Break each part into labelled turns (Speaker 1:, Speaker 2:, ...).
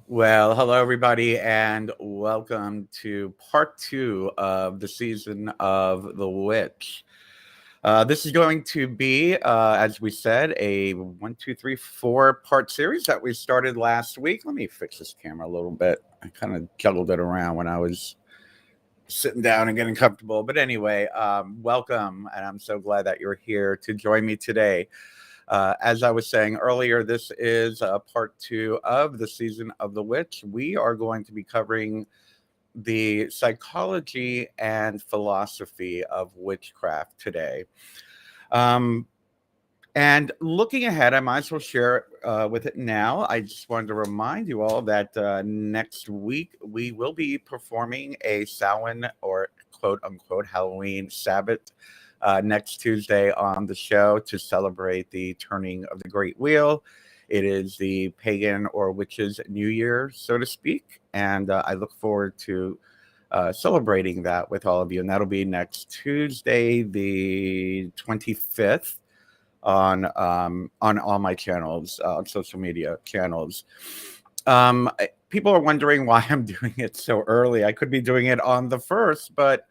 Speaker 1: Well, hello everybody, and welcome to part two of the season of The Witch. This is going to be, as we said, a one, two, three, four-part series that we started last week. Let me fix this camera a little bit. I kind of juggled it around when I was sitting down and getting comfortable. But anyway, welcome, and I'm so glad that you're here to join me today. As I was saying earlier, this is part two of the season of The Witch. We are going to be covering the psychology and philosophy of witchcraft today. Um, and looking ahead, I might as well share with it now. I just wanted to remind you all that next week we will be performing a Samhain or quote unquote Halloween Sabbath next Tuesday on the show to celebrate the turning of the Great Wheel. It is the pagan or witches' New Year, so to speak. And I look forward to celebrating that with all of you. And that'll be next Tuesday, the 25th on all my channels, on social media channels. People are wondering why I'm doing it so early. I could be doing it on the first, but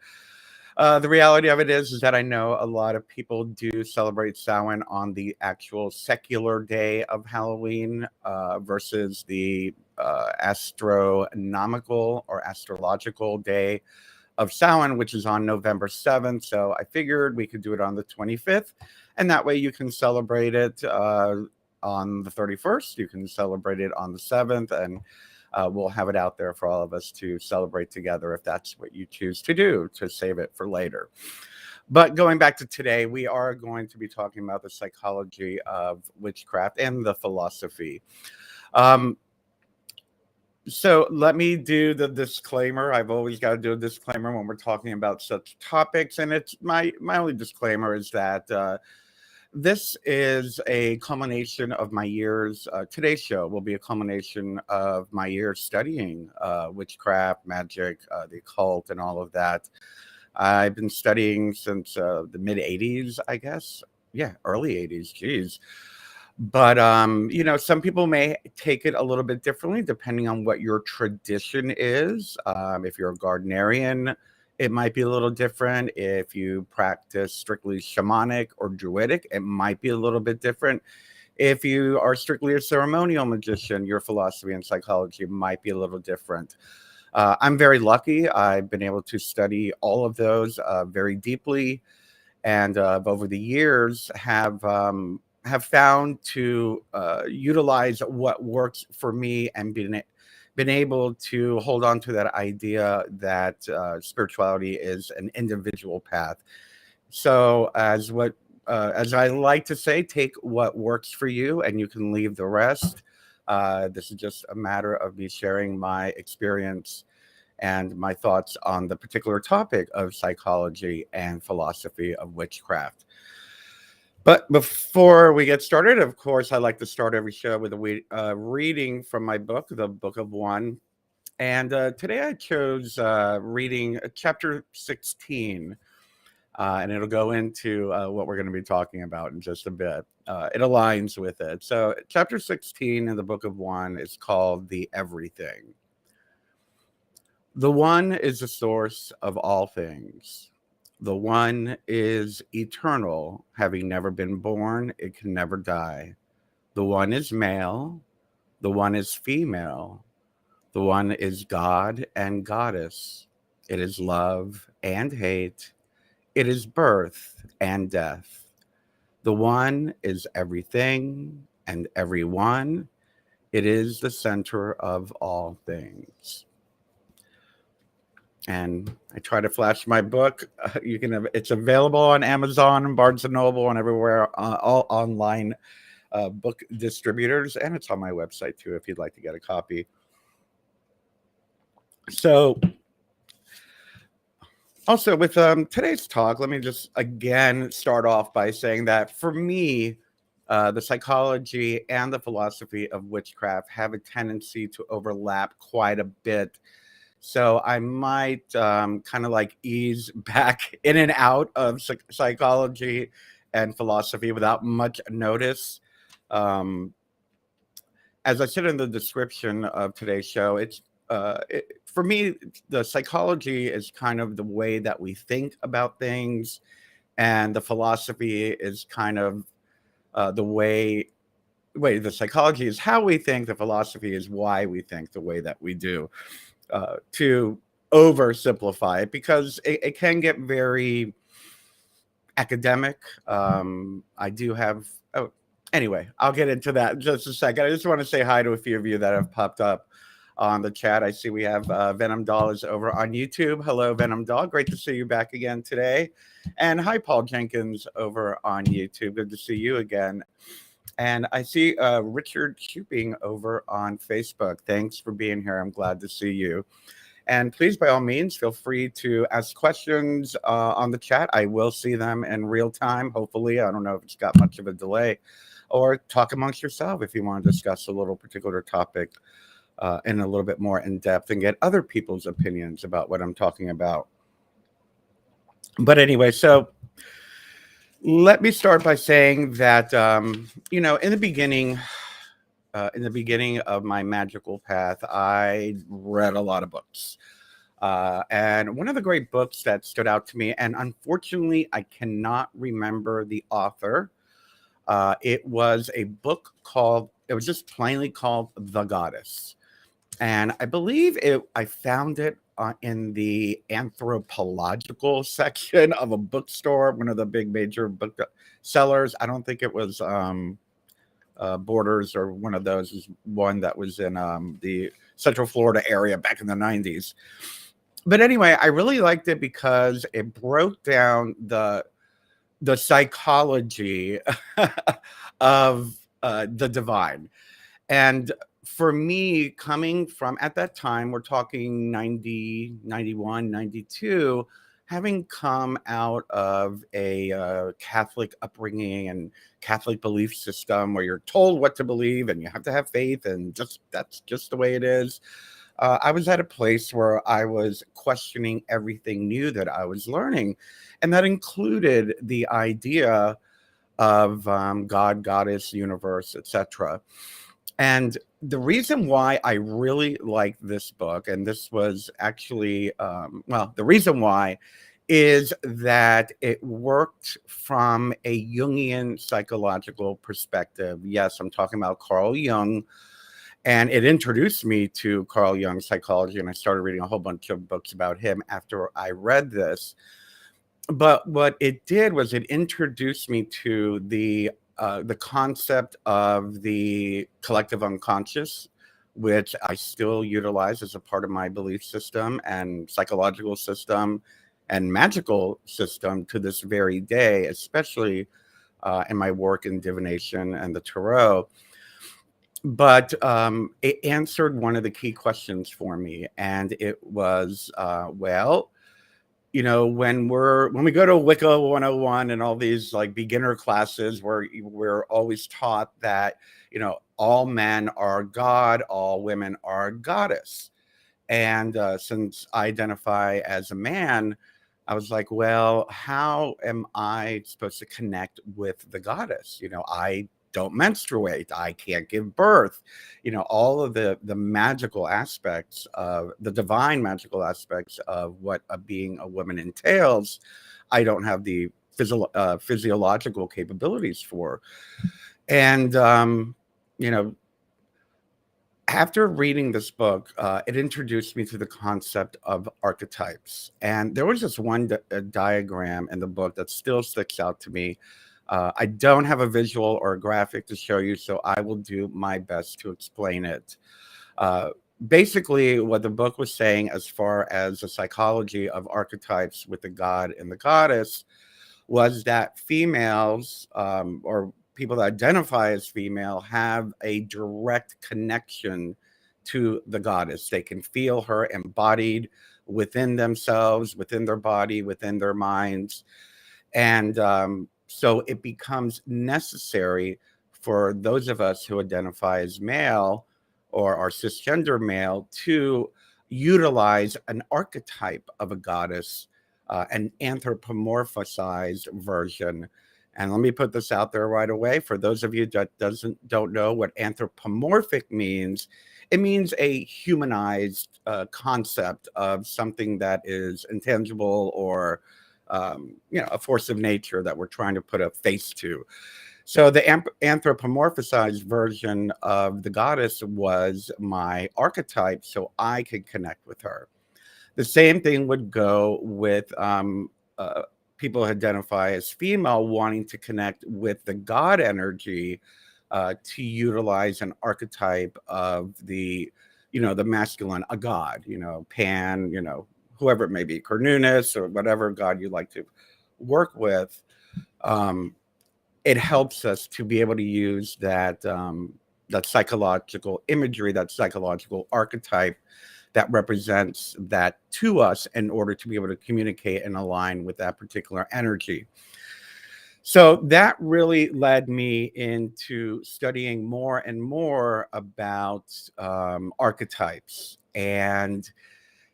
Speaker 1: the reality of it is that I know a lot of people do celebrate Samhain on the actual secular day of Halloween versus the astronomical or astrological day of Samhain, which is on November 7th. So I figured we could do it on the 25th. And that way you can celebrate it on the 31st. You can celebrate it on the 7th. And we'll have it out there for all of us to celebrate together if that's what you choose to do, to save it for later. But going back to today, we are going to be talking about the psychology of witchcraft and the philosophy. So let me do the disclaimer. I've always got to do a disclaimer when we're talking about such topics, and it's my only disclaimer is that this is a culmination of my years. Today's show will be a culmination of my years studying witchcraft, magic, the occult, and all of that. I've been studying since the mid '80s, I guess. Yeah, early '80s. Geez. But some people may take it a little bit differently depending on what your tradition is. If you're a Gardnerian, it might be a little different. If you practice strictly shamanic or druidic, it might be a little bit different. If you are strictly a ceremonial magician, your philosophy and psychology might be a little different. I'm very lucky. I've been able to study all of those very deeply, and over the years have found to utilize what works for me and been able to hold on to that idea that spirituality is an individual path. So as I like to say, take what works for you and you can leave the rest. This is just a matter of me sharing my experience and my thoughts on the particular topic of psychology and philosophy of witchcraft. But before we get started, of course, I like to start every show with a reading from my book, The Book of One. And today I chose reading chapter 16, and it'll go into what we're going to be talking about in just a bit. It aligns with it. So, chapter 16 in the Book of One is called The Everything. The One is the source of all things. The One is eternal, having never been born, it can never die. The One is male, the One is female, the One is God and Goddess. It is love and hate, it is birth and death. The One is everything and everyone. It is the center of all things. And I try to flash my book. You can have it's available on Amazon and Barnes and Noble and everywhere, all online book distributors, and it's on my website too if you'd like to get a copy. So, also with today's talk, let me just again start off by saying that for me, the psychology and the philosophy of witchcraft have a tendency to overlap quite a bit. So I might kind of like ease back in and out of psychology and philosophy without much notice. Um, as I said in the description of today's show, for me, the psychology is kind of the way that we think about things, and the philosophy is kind of the way. Wait, the psychology is how we think. The philosophy is why we think the way that we do. To oversimplify it, because it can get very academic. I do have. Oh, anyway, I'll get into that in just a second. I just want to say hi to a few of you that have popped up on the chat. I see we have Venom Doll is over on YouTube. Hello, Venom Doll. Great to see you back again today. And hi, Paul Jenkins over on YouTube. Good to see you again. And I see Richard Shuping over on Facebook. Thanks for being here. I'm glad to see you. And please, by all means, feel free to ask questions on the chat. I will see them in real time, hopefully. I don't know if it's got much of a delay. Or talk amongst yourself if you want to discuss a little particular topic in a little bit more in depth and get other people's opinions about what I'm talking about. But anyway, so let me start by saying that, in the beginning of my magical path, I read a lot of books. And one of the great books that stood out to me, and unfortunately, I cannot remember the author. It was a book it was just plainly called The Goddess. And I believe I found it in the anthropological section of a bookstore, one of the big major book sellers. I don't think it was Borders or one of those. Is one that was in the Central Florida area back in the 90s. But anyway, I really liked it because it broke down the psychology of the divine. And for me, coming from at that time, we're talking 90, 91, 92, having come out of a Catholic upbringing and Catholic belief system where you're told what to believe and you have to have faith, and that's just the way it is. I was at a place where I was questioning everything new that I was learning, and that included the idea of God, goddess, universe, etc. And the reason why I really like this book, and this was actually, the reason why is that it worked from a Jungian psychological perspective. Yes, I'm talking about Carl Jung. And it introduced me to Carl Jung's psychology, and I started reading a whole bunch of books about him after I read this. But what it did was it introduced me to the concept of the collective unconscious, which I still utilize as a part of my belief system and psychological system and magical system to this very day, especially in my work in divination and the tarot. But it answered one of the key questions for me, and it was, when we go to Wicca 101 and all these like beginner classes where we're always taught that, all men are God, all women are goddess. And since I identify as a man, I was like, well, how am I supposed to connect with the goddess? I don't menstruate, I can't give birth, all of the magical aspects of the divine magical aspects of what being a woman entails. I don't have the physiological capabilities for. And after reading this book, it introduced me to the concept of archetypes. And there was this one diagram in the book that still sticks out to me. I don't have a visual or a graphic to show you, so I will do my best to explain it. Basically, what the book was saying as far as the psychology of archetypes with the god and the goddess was that females, or people that identify as female, have a direct connection to the goddess. They can feel her embodied within themselves, within their body, within their minds. And so it becomes necessary for those of us who identify as male or are cisgender male to utilize an archetype of a goddess, an anthropomorphized version. And let me put this out there right away. For those of you that don't know what anthropomorphic means, it means a humanized concept of something that is intangible or a force of nature that we're trying to put a face to. So the anthropomorphized version of the goddess was my archetype, so I could connect with her. The same thing would go with people who identify as female wanting to connect with the god energy to utilize an archetype of the masculine, a god, Pan, whoever it may be, Cornunus or whatever god you like to work with. It helps us to be able to use that psychological imagery, that psychological archetype that represents that to us in order to be able to communicate and align with that particular energy. So that really led me into studying more and more about archetypes. And,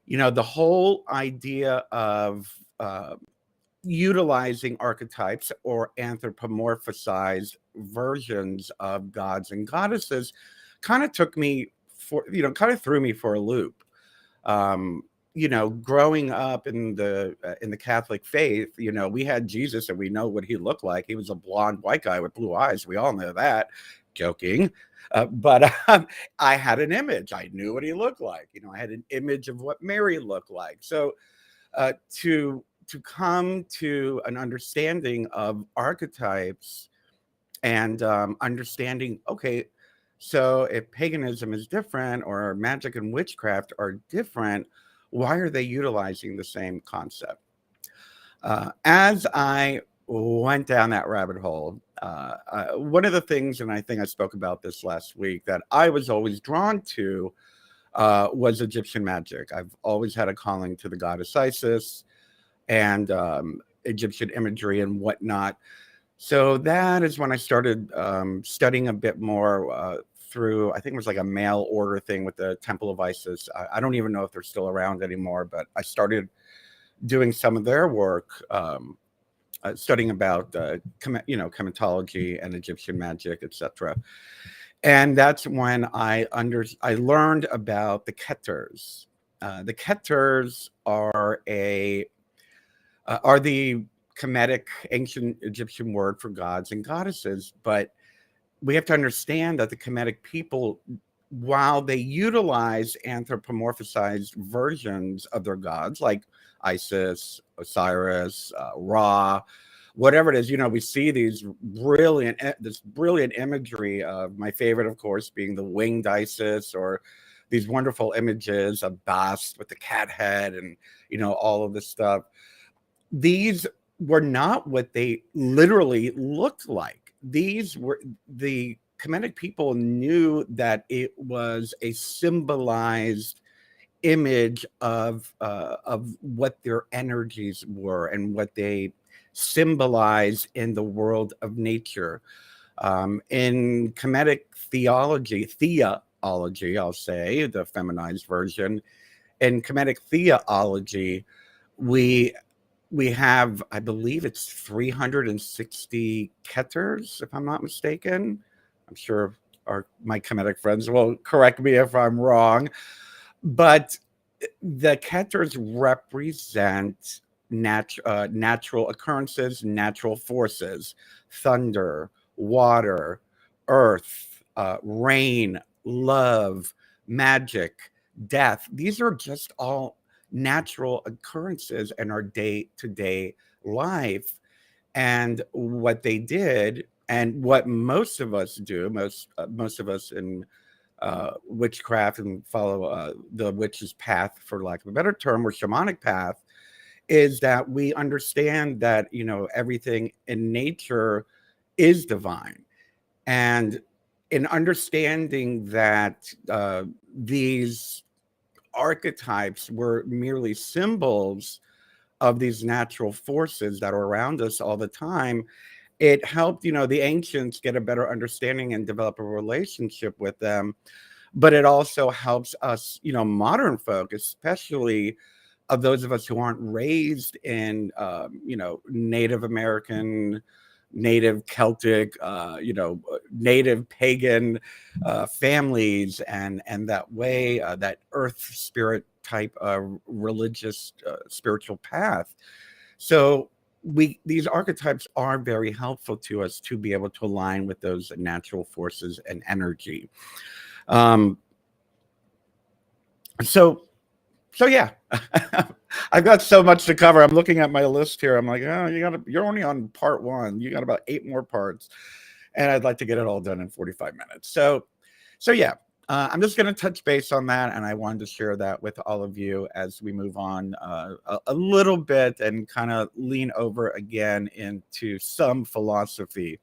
Speaker 1: the whole idea of utilizing archetypes or anthropomorphized versions of gods and goddesses kind of took me kind of threw me for a loop. um Growing up in the Catholic faith, we had Jesus and we know what he looked like. He was a blonde white guy with blue eyes. We all know that. Joking. But I had an image. I knew what he looked like. I had an image of what Mary looked like. So to come to an understanding of archetypes and understanding, okay, so if paganism is different or magic and witchcraft are different, why are they utilizing the same concept? As I went down that rabbit hole, one of the things, and I think I spoke about this last week, that I was always drawn to was Egyptian magic. I've always had a calling to the goddess Isis and Egyptian imagery and whatnot. So that is when I started studying a bit more through, I think it was like a mail order thing with the Temple of Isis. I don't even know if they're still around anymore, but I started doing some of their work, studying about, chematology and Egyptian magic, etc. And that's when I learned about the Keters. The Keters are the Kemetic ancient Egyptian word for gods and goddesses. But we have to understand that the Kemetic people, while they utilize anthropomorphized versions of their gods, like Isis, Osiris, Ra, whatever it is, we see this brilliant imagery of, my favorite, of course, being the winged Isis, or these wonderful images of Bast with the cat head and, all of this stuff. These were not what they literally looked like. These were, the Kemetic people knew that it was a symbolized image of what their energies were and what they symbolize in the world of nature. In Kemetic theology, I'll say, the feminized version. In Kemetic theology, we have, I believe it's 360 Keters, if I'm not mistaken. I'm sure my Kemetic friends will correct me if I'm wrong. But the Keters represent natural occurrences, natural forces, thunder, water, earth, rain, love, magic, death. These are just all natural occurrences in our day-to-day life. And what they did, and what most of us do, most of us in witchcraft and follow the witch's path, for lack of a better term, or shamanic path, is that we understand that everything in nature is divine. And in understanding that these archetypes were merely symbols of these natural forces that are around us all the time, it helped the ancients get a better understanding and develop a relationship with them. But it also helps us, modern folk, especially of those of us who aren't raised in Native American native Celtic, native pagan families, and that way, that earth spirit type religious spiritual path. So these archetypes are very helpful to us to be able to align with those natural forces and energy. Um, so so yeah, I've got so much to cover. I'm looking at my list here. I'm like, oh, you're only on part one. You got about 8 more parts, and I'd like to get it all done in 45 minutes. So yeah, I'm just going to touch base on that, and I wanted to share that with all of you as we move on a little bit and kind of lean over again into some philosophy.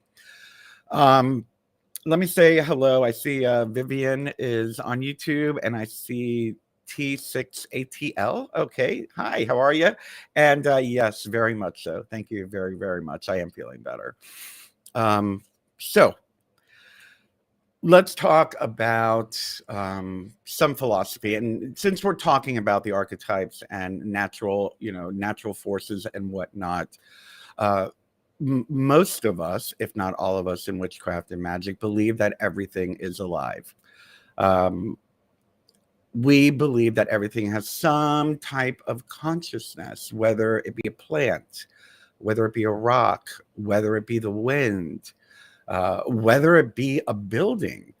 Speaker 1: Let me say hello. I see Vivian is on YouTube, and I see T6ATL. Okay. Hi, how are you? And yes, very much so. Thank you very, very much. I am feeling better. So let's talk about some philosophy. And since we're talking about the archetypes and natural forces and whatnot, most of us, if not all of us in witchcraft and magic, believe that everything is alive. We believe that everything has some type of consciousness, whether it be a plant, whether it be a rock, whether it be the wind, whether it be a building.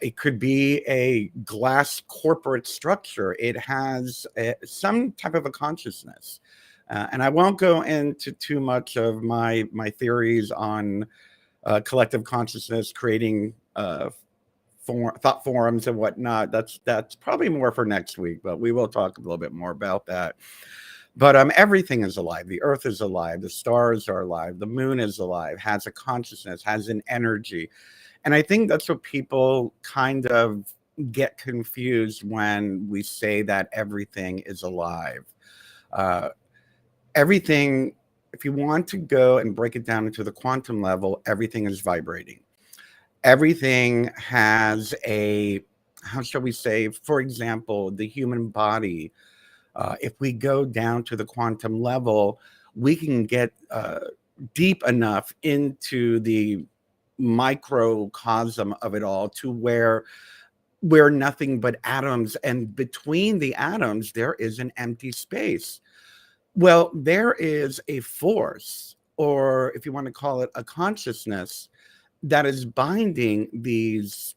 Speaker 1: It could be a glass corporate structure. It has some type of a consciousness. And I won't go into too much of my theories on collective consciousness, creating thought forums and whatnot. That's probably more for next week, but we will talk a little bit more about that. But everything is alive. The earth is alive. The stars are alive. The moon is alive, has a consciousness, has an energy. And I think that's what people kind of get confused when we say that everything is alive. Everything, if you want to go and break it down into the quantum level, everything is vibrating. Everything has a, how shall we say, for example, the human body. If we go down to the quantum level, we can get deep enough into the microcosm of it all to where we're nothing but atoms, and between the atoms there is an empty space. Well, there is a force, or if you want to call it a consciousness, that is binding these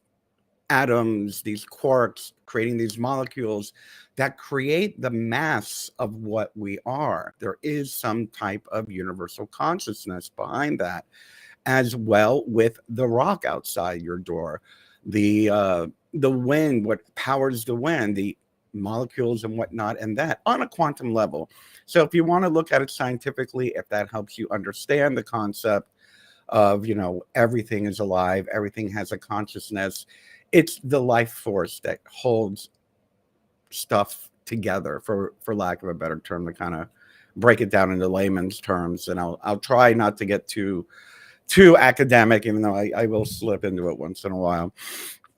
Speaker 1: atoms, these quarks, creating these molecules that create the mass of what we are. There is some type of universal consciousness behind that, as well with the rock outside your door, the wind, what powers the wind, the molecules and whatnot, and that on a quantum level. So if you want to look at it scientifically, if that helps you understand the concept of, everything is alive, everything has a consciousness, it's the life force that holds stuff together, for lack of a better term, to kind of break it down into layman's terms. And I'll try not to get too academic, even though I will slip into it once in a while.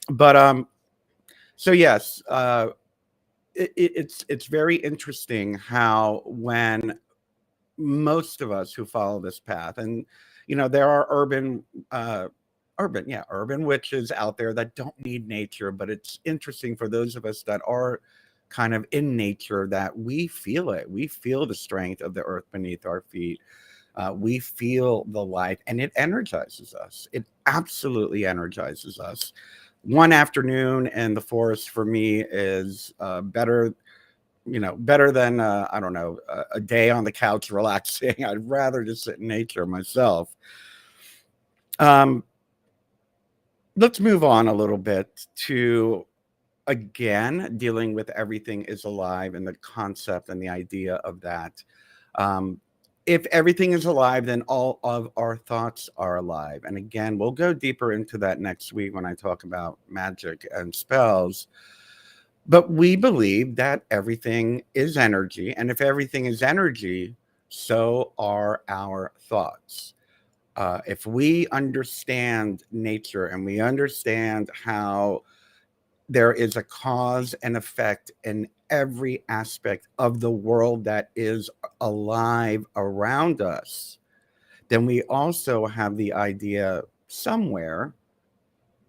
Speaker 1: But so yes, it's very interesting how, when most of us who follow this path, and there are urban witches out there that don't need nature, but it's interesting for those of us that are kind of in nature, that we feel it. We feel the strength of the earth beneath our feet. We feel the life, and it energizes us. It absolutely energizes us. One afternoon in the forest for me is better than I don't know, a day on the couch relaxing. I'd rather just sit in nature myself. Let's move on a little bit to, again, dealing with everything is alive and the concept and the idea of that. If everything is alive, then all of our thoughts are alive. And again, we'll go deeper into that next week when I talk about magic and spells. But we believe that everything is energy. And if everything is energy, so are our thoughts. If we understand nature and we understand how there is a cause and effect in every aspect of the world that is alive around us, then we also have the idea somewhere,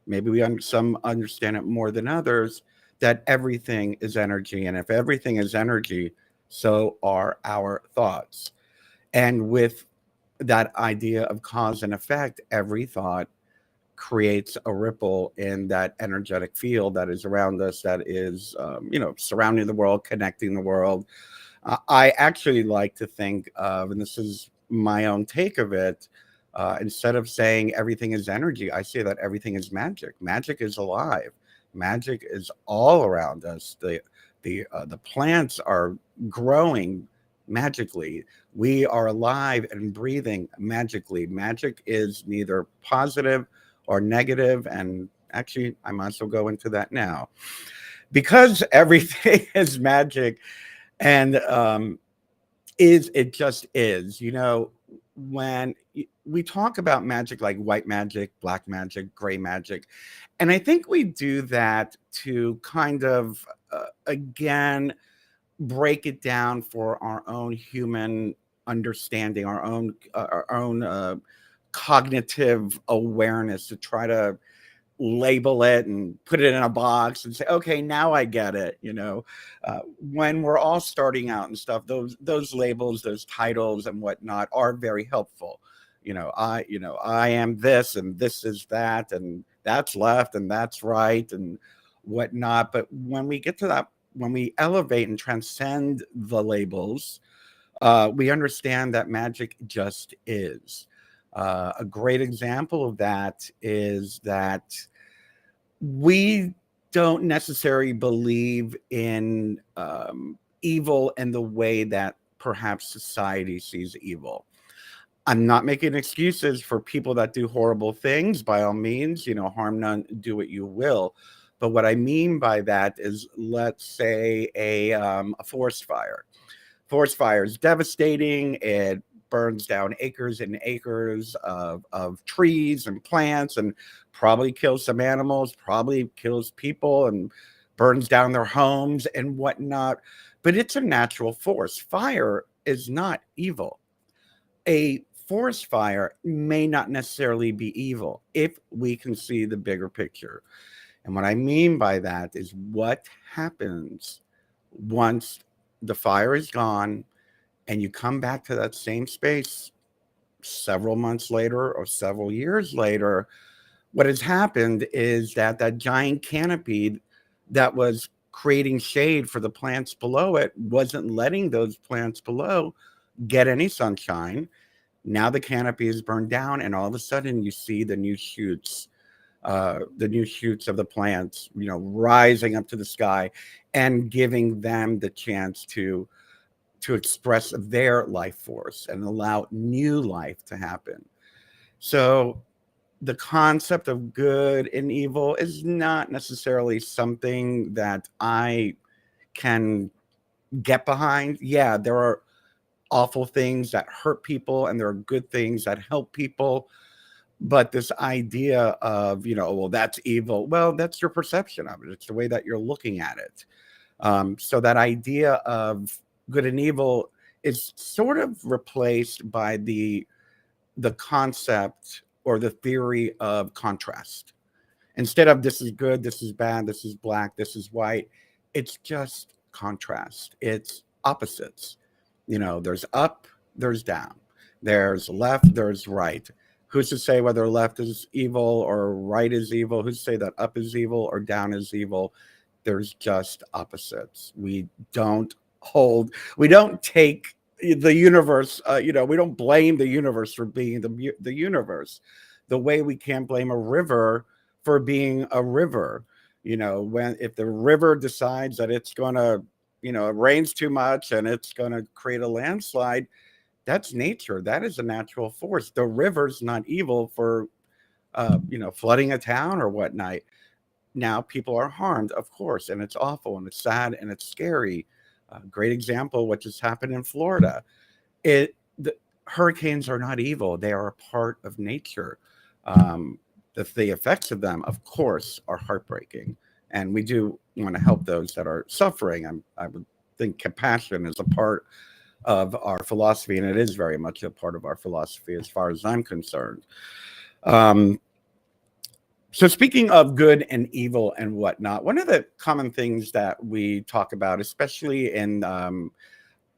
Speaker 1: maybe some understand it more than others, that everything is energy. And if everything is energy, so are our thoughts. And with that idea of cause and effect, every thought creates a ripple in that energetic field that is around us, that is, surrounding the world, connecting the world. I actually like to think of, and this is my own take of it, instead of saying everything is energy, I say that everything is magic. Magic is alive. Magic is all around us. The plants are growing magically. We are alive and breathing magically. Magic is neither positive or negative, and actually, I might as well go into that now because everything is magic. And is it just is, when we talk about magic, like white magic, black magic, gray magic, and I think we do that to kind of again break it down for our own human understanding, our own cognitive awareness, to try to label it and put it in a box and say, okay, now I get it. When we're all starting out and stuff, those labels, those titles and whatnot are very helpful. I am this and this is that, and that's left and that's right and whatnot. But when we get to that, when we elevate and transcend the labels, we understand that magic just is. A great example of that is that we don't necessarily believe in evil in the way that perhaps society sees evil. I'm not making excuses for people that do horrible things. By all means, harm none, do what you will. But what I mean by that is, let's say a forest fire. Forest fire is devastating. It burns down acres and acres of trees and plants, and probably kills some animals, probably kills people, and burns down their homes and whatnot. But it's a natural force. Fire is not evil. A forest fire may not necessarily be evil if we can see the bigger picture. And what I mean by that is, what happens once the fire is gone and you come back to that same space several months later or several years later. What has happened is that that giant canopy that was creating shade for the plants below it wasn't letting those plants below get any sunshine. Now the canopy is burned down, and all of a sudden you see the new shoots of the plants, rising up to the sky and giving them the chance to express their life force and allow new life to happen. So the concept of good and evil is not necessarily something that I can get behind. Yeah, there are awful things that hurt people and there are good things that help people. But this idea of, well, that's evil. Well, that's your perception of it. It's the way that you're looking at it. So that idea of good and evil is sort of replaced by the concept or the theory of contrast. Instead of this is good, this is bad, this is black, this is white, it's just contrast. It's opposites. There's up, there's down, there's left, there's right. Who's to say whether left is evil or right is evil? Who's to say that up is evil or down is evil? There's just opposites. We don't take the universe, we don't blame the universe for being the universe, the way we can't blame a river for being a river. If the river decides that it's going to, it rains too much and it's going to create a landslide, that's nature. That is a natural force. The river's not evil for, flooding a town or whatnot. Now people are harmed, of course, and it's awful and it's sad and it's scary. Great example, what just happened in Florida. The hurricanes are not evil; they are a part of nature. Um, the effects of them, of course, are heartbreaking, and we do want to help those that are suffering. I would think compassion is a part of our philosophy, and it is very much a part of our philosophy as far as I'm concerned. Um, so speaking of good and evil and whatnot, one of the common things that we talk about, especially in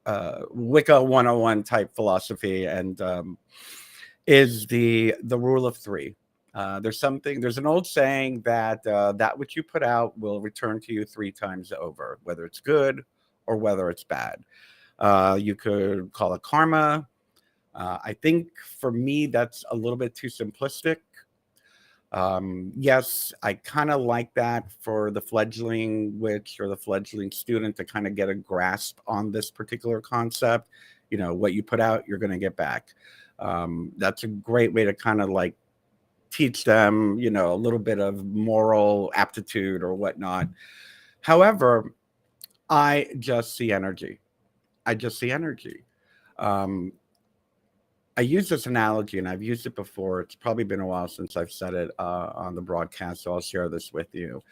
Speaker 1: Wicca 101 type philosophy, and is the rule of three. There's an old saying that that which you put out will return to you three times over, whether it's good or whether it's bad. You could call it karma. I think for me, that's a little bit too simplistic. Yes, I kind of like that for the fledgling witch or the fledgling student to kind of get a grasp on this particular concept. You know, what you put out, you're going to get back. That's a great way to kind of like teach them, you know, a little bit of moral aptitude or whatnot. However, I just see energy. I just see energy. Um, I use this analogy, and I've used it before. It's probably been a while since I've said it on the broadcast, so I'll share this with you.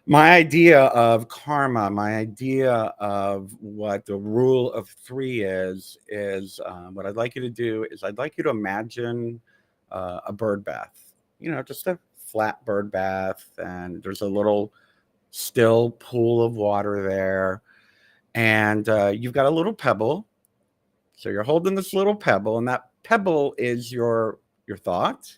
Speaker 1: My idea of karma, my idea of what the rule of three is what I'd like you to do is I'd like you to imagine a bird bath, you know, just a flat bird bath, and there's a little still pool of water there, and you've got a little pebble. So you're holding this little pebble, and that pebble is your thought,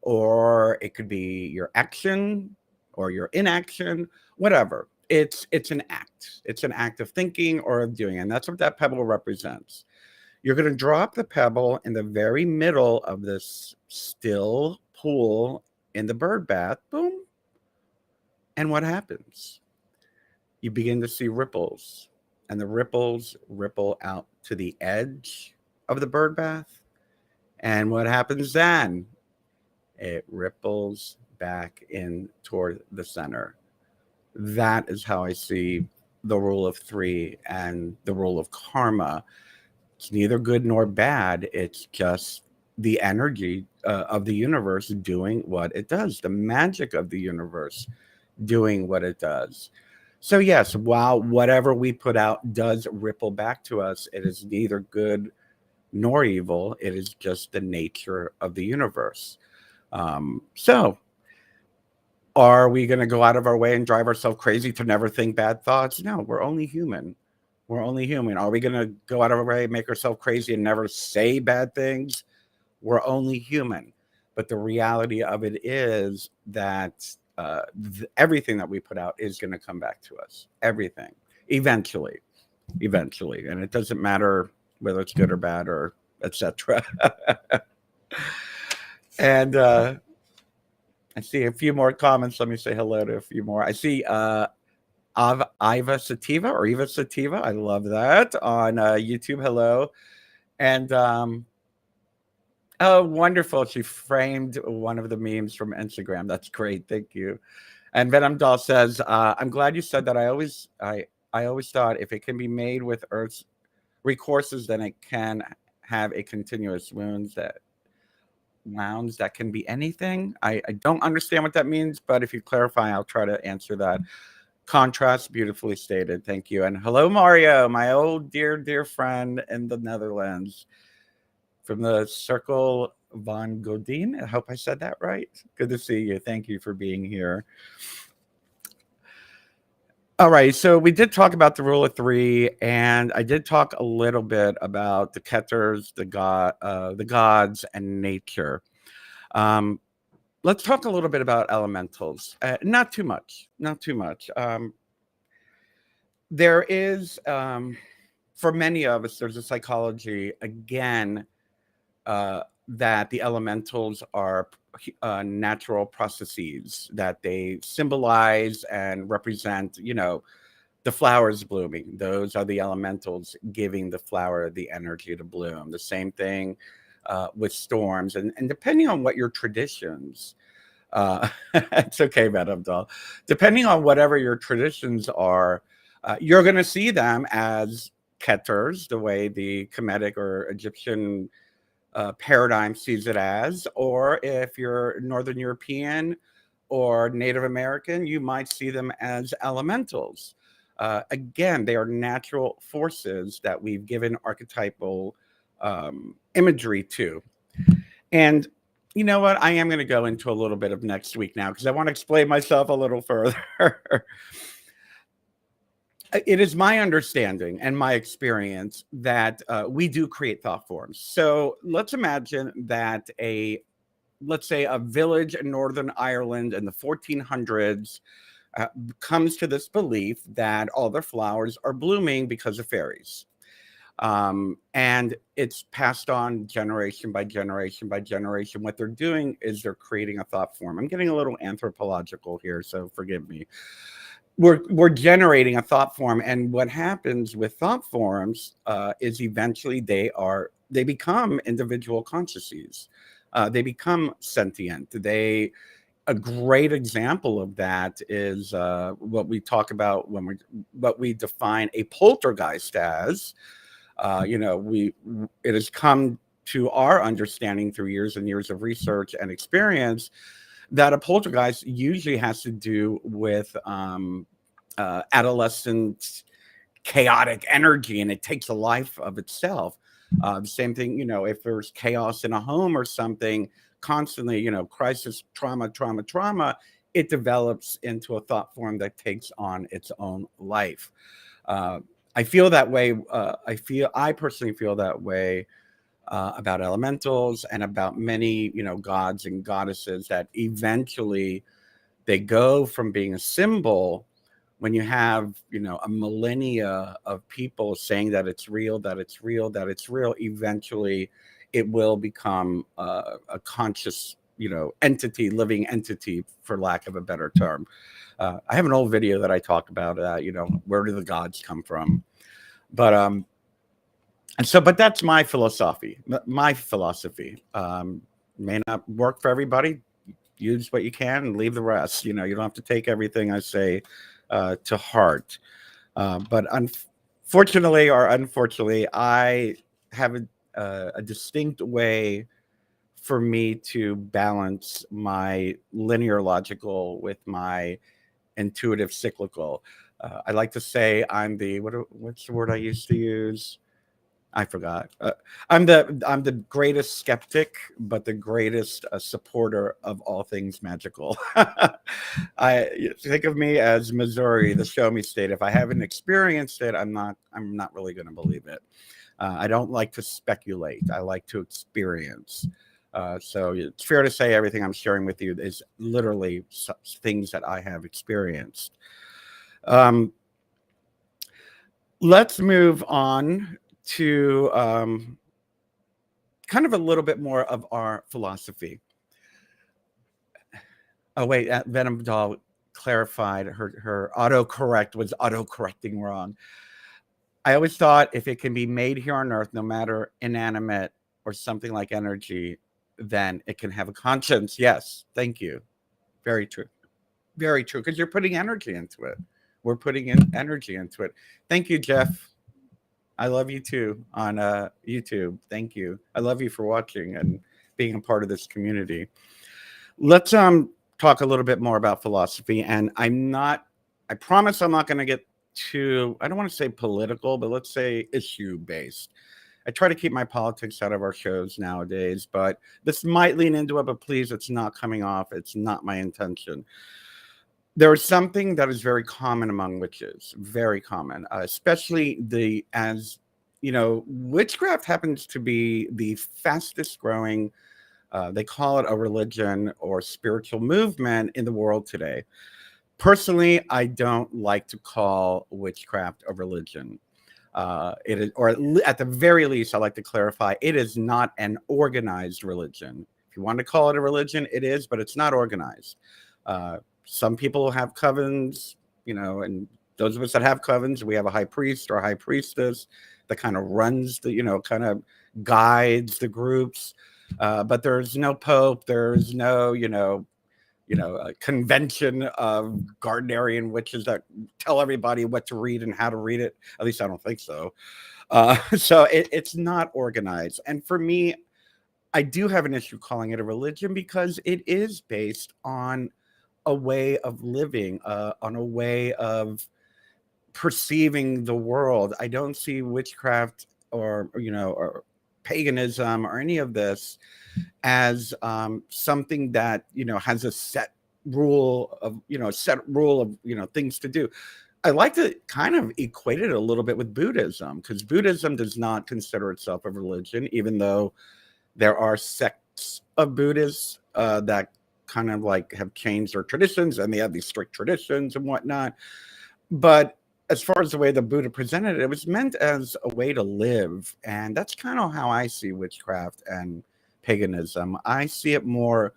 Speaker 1: or it could be your action or your inaction, whatever. It's an act. It's an act of thinking or of doing, and that's what that pebble represents. You're going to drop the pebble in the very middle of this still pool in the bird bath. Boom. And what happens? You begin to see ripples, and the ripples ripple out to the edge of the bird bath. And what happens then? It ripples back in toward the center. That is how I see the rule of three and the rule of karma. It's neither good nor bad. It's just the energy of the universe doing what it does, the magic of the universe doing what it does. So, yes, while whatever we put out does ripple back to us, it is neither good nor evil. It is just the nature of the universe. So, are we going to go out of our way and drive ourselves crazy to never think bad thoughts? No, we're only human. We're only human. Are we going to go out of our way, make ourselves crazy, and never say bad things? We're only human. But the reality of it is that everything that we put out is going to come back to us. Everything. Eventually. And it doesn't matter whether it's good or bad or etc. And I see a few more comments. Let me say hello to a few more. I see Iva Sativa or Eva Sativa. I love that on YouTube. Hello. And oh, wonderful. She framed one of the memes from Instagram. That's great. Thank you. And Venom Doll says, I'm glad you said that. I always thought if it can be made with Earth's recourses, then it can have a continuous wounds that can be anything. I don't understand what that means, but if you clarify, I'll try to answer that. Contrast, beautifully stated. Thank you. And hello, Mario, my old dear friend in the Netherlands from the Circle von Godin. I hope I said that right. Good to see you. Thank you for being here. All right, so we did talk about the rule of three, and I did talk a little bit about the Ketters, the gods, and nature. Let's talk a little bit about elementals. Not too much. There is, for many of us, there's a psychology again that the elementals are natural processes, that they symbolize and represent, you know, the flowers blooming. Those are the elementals giving the flower the energy to bloom. The same thing with storms. And depending on what your traditions, it's okay, Madame Doll. Depending on whatever your traditions are, you're going to see them as ketters, the way the Kemetic or Egyptian paradigm sees it as, or if you're Northern European or Native American, you might see them as elementals. Again, they are natural forces that we've given archetypal imagery to. And you know what? I am going to go into a little bit of next week now because I want to explain myself a little further. It is my understanding and my experience that we do create thought forms. So let's imagine that let's say a village in Northern Ireland in the 1400s comes to this belief that all their flowers are blooming because of fairies. And it's passed on generation by generation by generation. What they're doing is they're creating a thought form. I'm getting a little anthropological here, so forgive me. We're generating a thought form, and what happens with thought forms is eventually they become individual consciousness. They become sentient. A great example of that is what we talk about what we define a poltergeist as. It has come to our understanding through years and years of research and experience that a poltergeist usually has to do with adolescent chaotic energy, and it takes a life of itself. The same thing, if there's chaos in a home or something, constantly, crisis, trauma, it develops into a thought form that takes on its own life. I feel that way. I personally feel that way about elementals and about many, gods and goddesses, that eventually they go from being a symbol. When you have, a millennia of people saying that it's real, eventually it will become a conscious, entity, living entity, for lack of a better term. I have an old video that I talk about, where do the gods come from? But but that's my philosophy. May not work for everybody. Use what you can and leave the rest. You don't have to take everything I say to heart. But unfortunately or unfortunately, I have a distinct way for me to balance my linear logical with my intuitive cyclical. I like to say I'm what's the word I used to use? I forgot. I'm the greatest skeptic, but the greatest supporter of all things magical. I think of me as Missouri, the show me state. If I haven't experienced it, I'm not really going to believe it. I don't like to speculate. I like to experience. So it's fair to say everything I'm sharing with you is literally things that I have experienced. Let's move on to kind of a little bit more of our philosophy. Oh, wait, Venom Doll clarified her autocorrect was autocorrecting wrong. I always thought if it can be made here on Earth, no matter inanimate or something like energy, then it can have a conscience. Yes, thank you. Very true. Very true, because you're putting energy into it. We're putting in energy into it. Thank you, Jeff. I love you too on YouTube. Thank you. I love you for watching and being a part of this community. Let's talk a little bit more about philosophy. And I promise I'm not going to get too, I don't want to say political, but let's say issue based. I try to keep my politics out of our shows nowadays, but this might lean into it, but please, it's not coming off. It's not my intention. There is something that is very common among witches, very common, especially witchcraft happens to be the fastest growing, they call it a religion or spiritual movement in the world today. Personally, I don't like to call witchcraft a religion. It is, or at the very least, I like to clarify, it is not an organized religion. If you want to call it a religion, it is, but it's not organized. Some people have covens, and those of us that have covens, we have a high priest or a high priestess that kind of runs kind of guides the groups. But there's no pope. There's no, a convention of Gardnerian witches that tell everybody what to read and how to read it. At least I don't think so. So it's not organized. And for me, I do have an issue calling it a religion because it is based on a way of living, on a way of perceiving the world. I don't see witchcraft or paganism or any of this as something that has a set rule of things to do. I like to kind of equate it a little bit with Buddhism, because Buddhism does not consider itself a religion, even though there are sects of Buddhists that kind of like have changed their traditions, and they have these strict traditions and whatnot. But as far as the way the Buddha presented it, it was meant as a way to live. And that's kind of how I see witchcraft and paganism. I see it more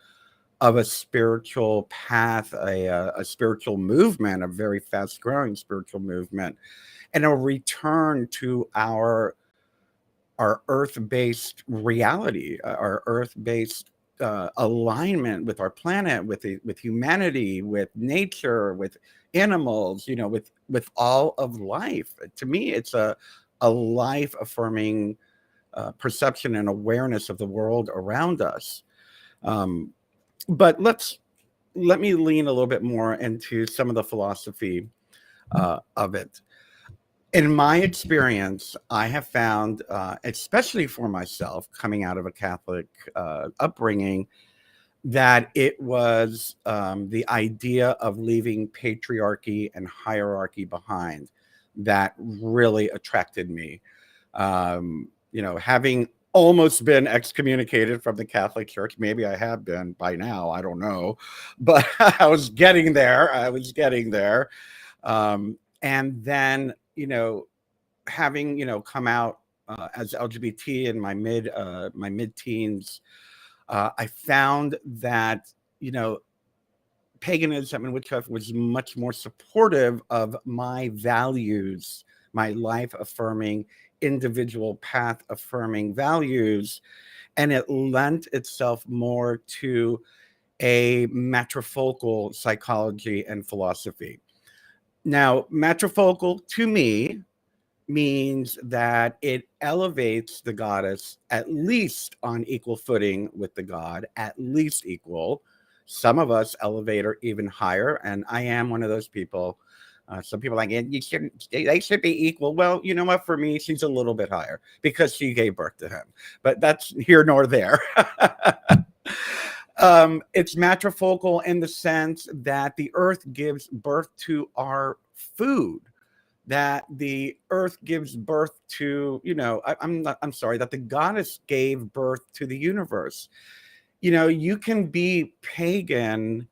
Speaker 1: of a spiritual path, a spiritual movement, a very fast growing spiritual movement, and a return to our earth-based reality, our earth-based alignment with our planet, with humanity, with nature, with animals, with all of life. To me, it's a life affirming perception and awareness of the world around us. But let me lean a little bit more into some of the philosophy of it. In my experience, I have found, especially for myself, coming out of a Catholic upbringing, that it was the idea of leaving patriarchy and hierarchy behind that really attracted me. Having almost been excommunicated from the Catholic Church, maybe I have been by now, I don't know, but I was getting there. And then, having, come out as LGBT in my mid-teens, I found that, paganism and witchcraft was much more supportive of my values, my life affirming, individual path affirming values. And it lent itself more to a matrifocal psychology and philosophy. Now, matrifocal to me means that it elevates the goddess at least on equal footing with the god, at least equal. Some of us elevate her even higher, and I am one of those people. Some people are like, they should be equal. Well, you know what? For me, she's a little bit higher because she gave birth to him. But that's here nor there. It's matrifocal in the sense that the earth gives birth to our food, that the earth gives birth to, I'm sorry, that the goddess gave birth to the universe. You can be pagan.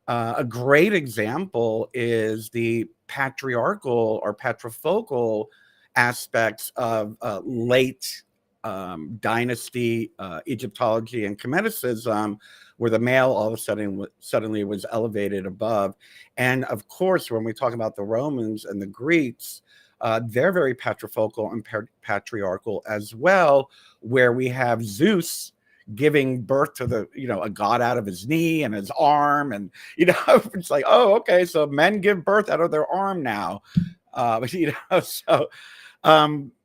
Speaker 1: A great example is the patriarchal or patrifocal aspects of late dynasty Egyptology and Chemeticism, where the male all of a sudden suddenly was elevated above. And of course, when we talk about the Romans and the Greeks, they're very patrifocal and patriarchal as well, where we have Zeus giving birth to a god out of his knee and his arm. And, it's like, oh, okay, so men give birth out of their arm now. So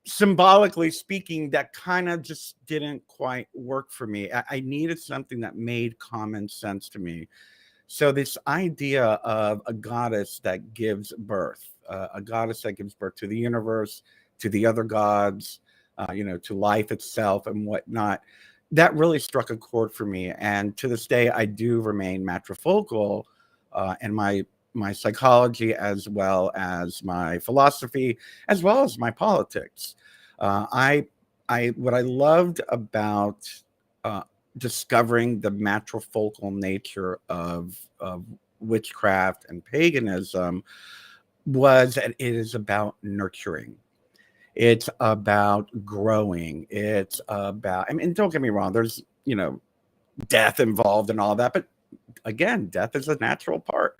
Speaker 1: symbolically speaking, that kind of just didn't quite work for me. I needed something that made common sense to me. So this idea of a goddess that gives birth, a goddess that gives birth to the universe, to the other gods, to life itself and whatnot, that really struck a chord for me. And to this day, I do remain matrifocal in my psychology, as well as my philosophy, as well as my politics. What I loved about discovering the matrifocal nature of witchcraft and paganism was that it is about nurturing. It's about growing. It's about, don't get me wrong, there's, death involved and all that. But again, death is a natural part.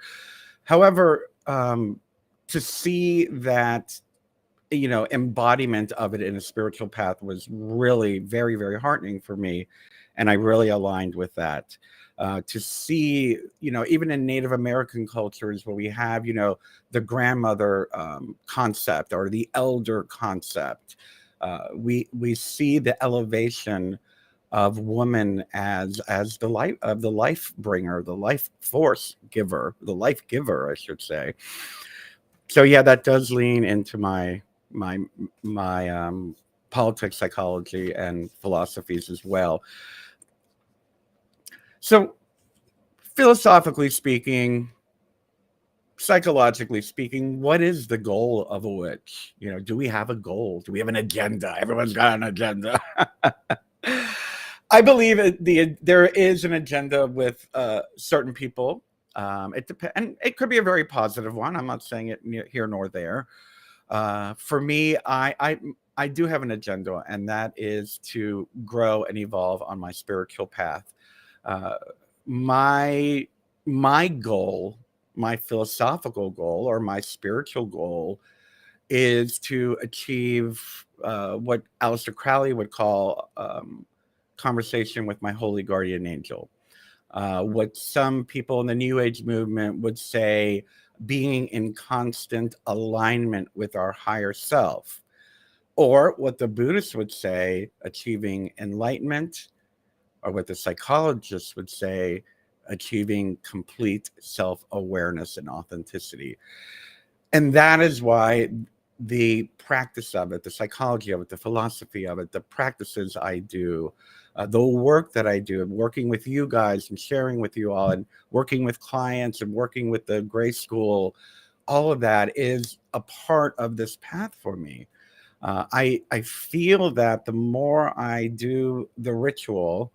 Speaker 1: However, to see that, embodiment of it in a spiritual path was really very, very heartening for me. And I really aligned with that. To see, even in Native American cultures where we have, the grandmother concept or the elder concept, we see the elevation of woman as the life bringer, the life force giver, the life giver, I should say. So yeah, that does lean into my politics, psychology, and philosophies as well. So philosophically speaking, psychologically speaking, what is the goal of a witch? Do we have a goal? Do we have an agenda? Everyone's got an agenda. I believe there is an agenda with certain people. It depends, and it could be a very positive one. I'm not saying it here nor there. For me, I do have an agenda, and that is to grow and evolve on my spiritual path. Uh, my my goal, my philosophical goal, or my spiritual goal, is to achieve what Aleister Crowley would call conversation with my holy guardian angel. What some people in the New Age movement would say, being in constant alignment with our higher self. Or what the Buddhists would say, achieving enlightenment, or what the psychologists would say, achieving complete self awareness and authenticity. And that is why the practice of it, the psychology of it, the philosophy of it, the practices I do, the work that I do, working with you guys and sharing with you all, and working with clients and working with the Gray School, all of that is a part of this path for me. I feel that the more I do the ritual,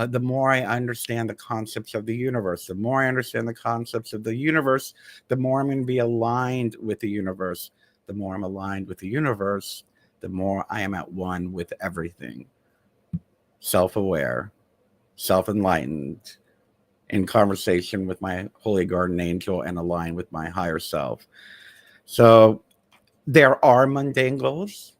Speaker 1: the more I understand the concepts of the universe. The more I understand the concepts of the universe, the more I'm going to be aligned with the universe. The more I'm aligned with the universe, the more I am at one with everything. Self-aware, self-enlightened, in conversation with my holy guardian angel, and aligned with my higher self. So there are mundane goals.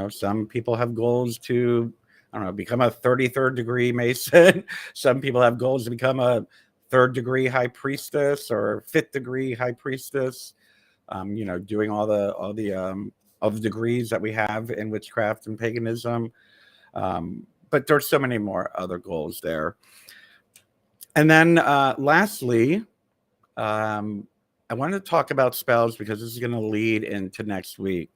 Speaker 1: Some people have goals to, I don't know, become a 33rd degree Mason. Some people have goals to become a 3rd degree high priestess or 5th degree high priestess. Doing all the degrees that we have in witchcraft and paganism. But there's so many more other goals there. And then lastly, I wanted to talk about spells, because this is going to lead into next week.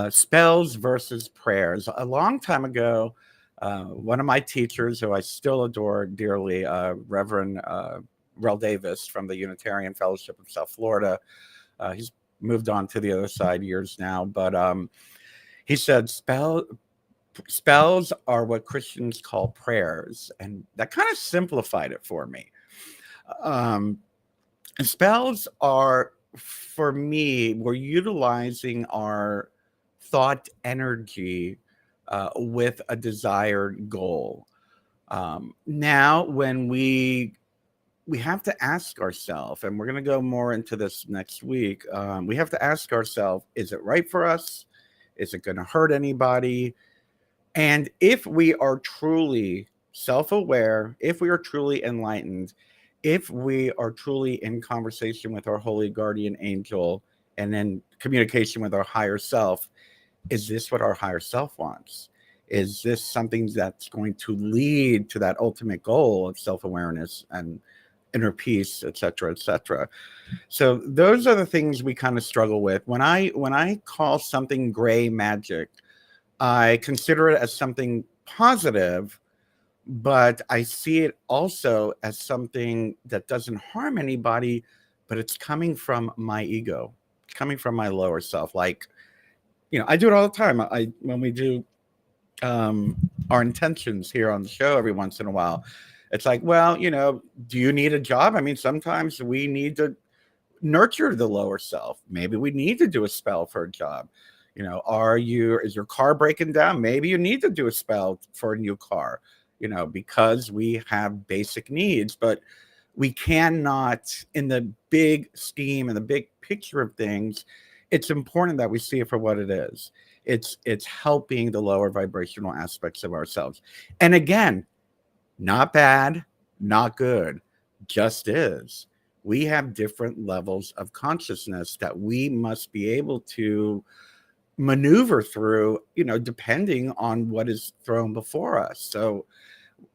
Speaker 1: Spells versus prayers. A long time ago, one of my teachers, who I still adore dearly, Reverend Rel Davis from the Unitarian Fellowship of South Florida, he's moved on to the other side years now, but he said spells are what Christians call prayers, and that kind of simplified it for me. Spells are, for me, we're utilizing our thought energy with a desired goal. Now, when we have to ask ourselves, and we're going to go more into this next week, we have to ask ourselves, is it right for us? Is it going to hurt anybody? And if we are truly self-aware, if we are truly enlightened, if we are truly in conversation with our holy guardian angel and in communication with our higher self, is this what our higher self wants? Is this something that's going to lead to that ultimate goal of self-awareness and inner peace, et cetera, et cetera? So those are the things we kind of struggle with. When I call something gray magic, I consider it as something positive, but I see it also as something that doesn't harm anybody, but it's coming from my ego, coming from my lower self. Like, I do it all the time. When we do our intentions here on the show every once in a while, it's like, well, do you need a job? I mean, sometimes we need to nurture the lower self. Maybe we need to do a spell for a job. Is your car breaking down? Maybe you need to do a spell for a new car, because we have basic needs, but we cannot, in the big scheme and the big picture of things, it's important that we see it for what it is. It's helping the lower vibrational aspects of ourselves. And again, not bad, not good, just is. We have different levels of consciousness that we must be able to maneuver through, depending on what is thrown before us. So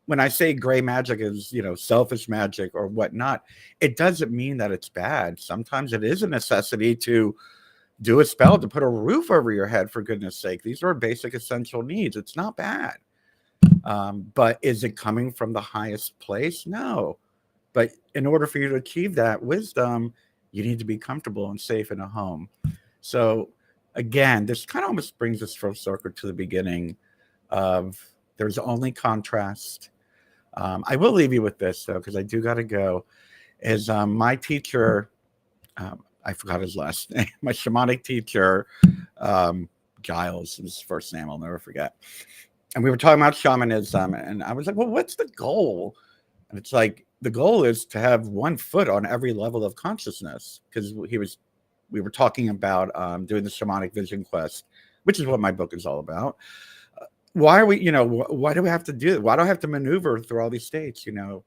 Speaker 1: when I say gray magic is, selfish magic or whatnot, it doesn't mean that it's bad. Sometimes it is a necessity to do a spell to put a roof over your head, for goodness sake. These are basic essential needs. It's not bad. But is it coming from the highest place? No. But in order for you to achieve that wisdom, you need to be comfortable and safe in a home. So again, this kind of almost brings us full circle to the beginning of there's only contrast. I will leave you with this though, because I do got to go. Is my teacher, I forgot his last name, my shamanic teacher, Giles, his first name, I'll never forget. And we were talking about shamanism, and I was like, well, what's the goal? And it's like, the goal is to have one foot on every level of consciousness, because we were talking about doing the shamanic vision quest, which is what my book is all about. Why are we, why do we have to do it? Why do I have to maneuver through all these states, And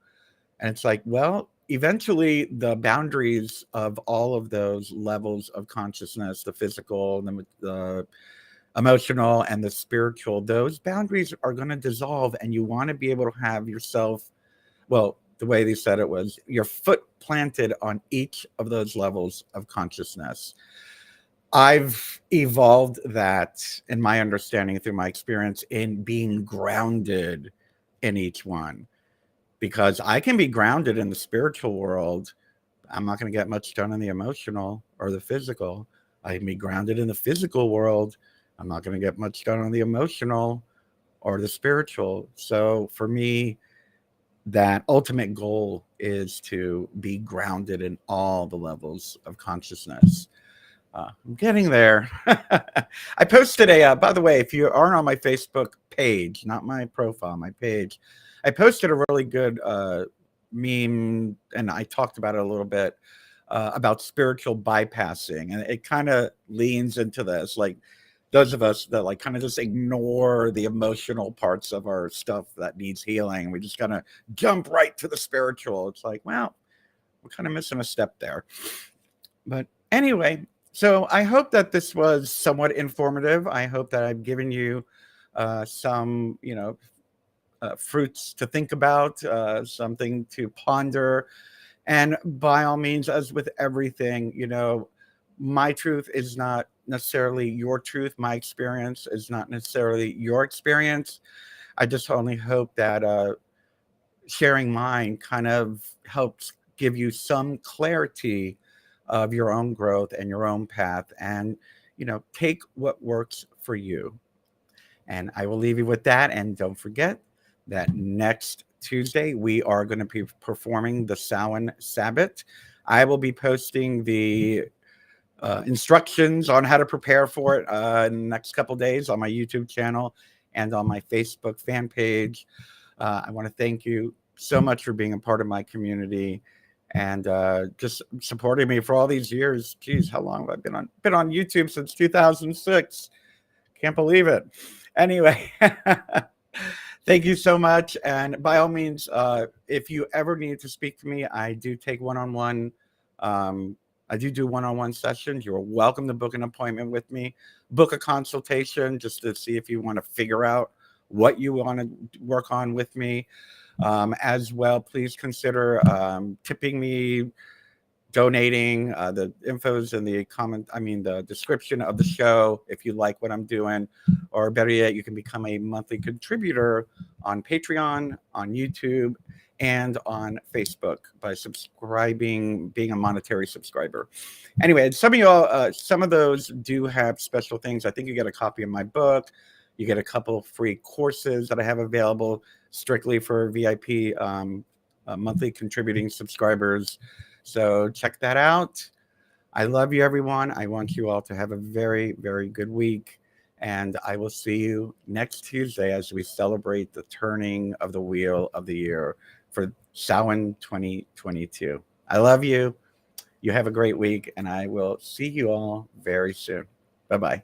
Speaker 1: it's like, well, eventually the boundaries of all of those levels of consciousness, the physical, the emotional, and the spiritual, those boundaries are going to dissolve, and you want to be able to have yourself, well, the way they said it was your foot planted on each of those levels of consciousness. I've evolved that in my understanding through my experience in being grounded in each one, because I can be grounded in the spiritual world. I'm not going to get much done in the emotional or the physical. I can be grounded in the physical world. I'm not going to get much done on the emotional or the spiritual. So for me, that ultimate goal is to be grounded in all the levels of consciousness. I'm getting there. I posted by the way, if you aren't on my Facebook page, not my profile, my page, I posted a really good meme, and I talked about it a little bit about spiritual bypassing. And it kind of leans into this, like those of us that like kind of just ignore the emotional parts of our stuff that needs healing. We just kind of jump right to the spiritual. It's like, well, we're kind of missing a step there. But anyway, so I hope that this was somewhat informative. I hope that I've given you some, fruits to think about, something to ponder. And by all means, as with everything, my truth is not necessarily your truth. My experience is not necessarily your experience. I just only hope that sharing mine kind of helps give you some clarity of your own growth and your own path, and take what works for you. And I will leave you with that. And don't forget that next Tuesday we are going to be performing the Samhain Sabbath. I will be posting the instructions on how to prepare for it in the next couple days on my YouTube channel and on my Facebook fan page. I want to thank you so much for being a part of my community and just supporting me for all these years. Geez, how long have I been on YouTube? Since 2006. Can't believe it. Anyway, thank you so much. And by all means, if you ever need to speak to me, I do take one-on-one. I do one-on-one sessions. You're welcome to book an appointment with me. Book a consultation just to see if you want to figure out what you want to work on with me. As well, please consider tipping me, donating. The info's in the the description of the show if you like what I'm doing, or better yet, you can become a monthly contributor on Patreon, on YouTube, and on Facebook by subscribing, being a monetary subscriber. Anyway, some of y'all, some of those do have special things. I think you get a copy of my book. You get a couple free courses that I have available strictly for VIP monthly contributing subscribers. So check that out. I love you, everyone. I want you all to have a very, very good week. And I will see you next Tuesday as we celebrate the turning of the wheel of the year for Samhain 2022. I love you. You have a great week, and I will see you all very soon. Bye-bye.